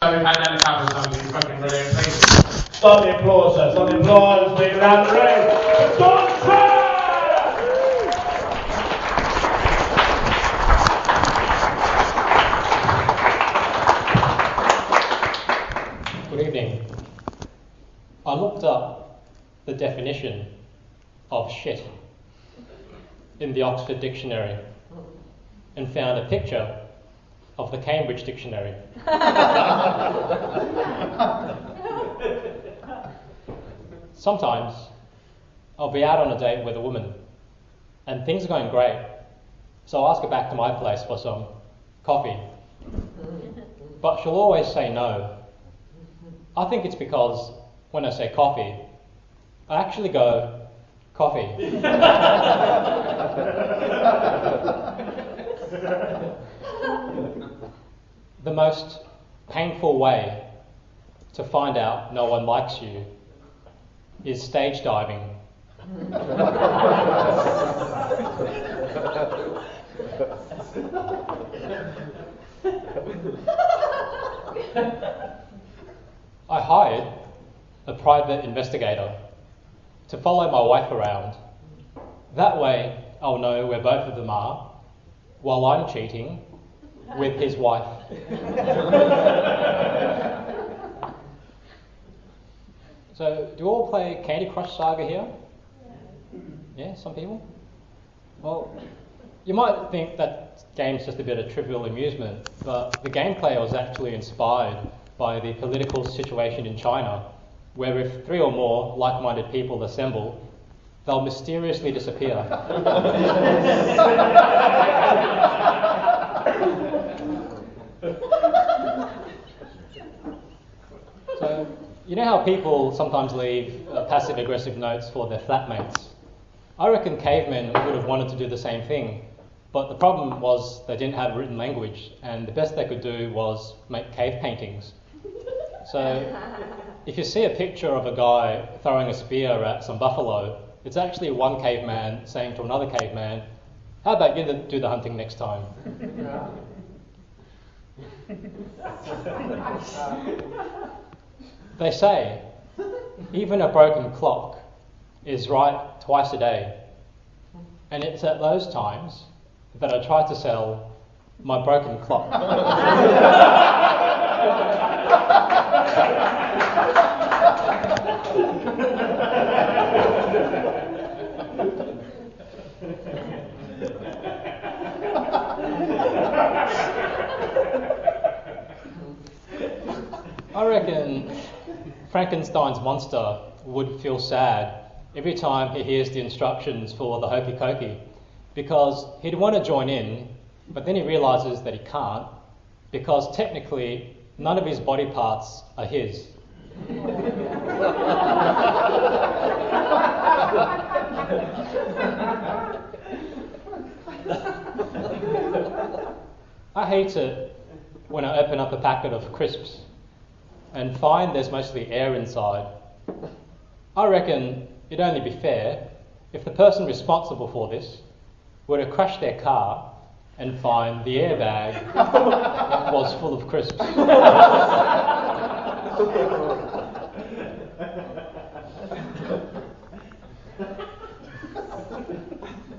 So we've had that happen, something fucking brilliant. Please start the applause, sir. Start the applause. Big round of applause. Doctor! Good evening. I looked up the definition of shit in the Oxford Dictionary and found a picture of the Cambridge Dictionary. Sometimes I'll be out on a date with a woman and things are going great, so I'll ask her back to my place for some coffee. But she'll always say no. I think it's because when I say coffee, I actually go, coffee. The most painful way to find out no one likes you is stage diving. I hired a private investigator to follow my wife around. That way I'll know where both of them are while I'm cheating with his wife. So, do you all play Candy Crush Saga here? Yeah, some people? Well, you might think that game's just a bit of trivial amusement, but the gameplay was actually inspired by the political situation in China, where if 3 or more like-minded people assemble, they'll mysteriously disappear. So, you know how people sometimes leave passive-aggressive notes for their flatmates? I reckon cavemen would have wanted to do the same thing, but the problem was they didn't have written language, and the best they could do was make cave paintings. So, if you see a picture of a guy throwing a spear at some buffalo, it's actually one caveman saying to another caveman, "How about you do the hunting next time?" They say, even a broken clock is right twice a day. And it's at those times that I try to sell my broken clock. I reckon Frankenstein's monster would feel sad every time he hears the instructions for the hokey cokey, because he'd want to join in, but then he realises that he can't, because technically none of his body parts are his. I hate it when I open up a packet of crisps and find there's mostly air inside. I reckon it'd only be fair if the person responsible for this were to crash their car and find the airbag was full of crisps.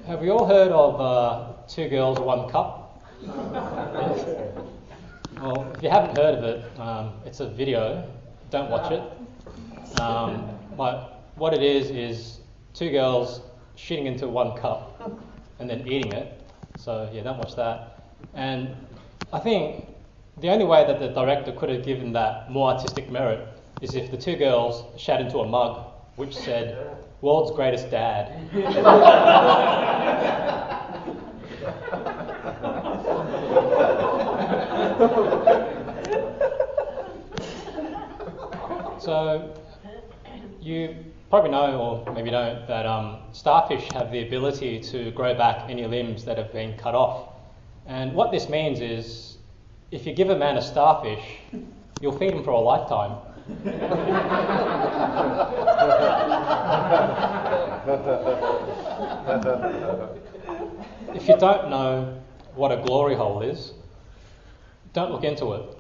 Have we all heard of 2 girls, 1 cup? Well, if you haven't heard of it, it's a video. Don't watch it. But what it is 2 girls shitting into 1 cup and then eating it. So yeah, don't watch that. And I think the only way that the director could have given that more artistic merit is if the 2 girls shat into a mug which said, "World's Greatest Dad." So, you probably know, or maybe don't, that starfish have the ability to grow back any limbs that have been cut off. And what this means is, if you give a man a starfish, you'll feed him for a lifetime. If you don't know what a glory hole is, don't look into it.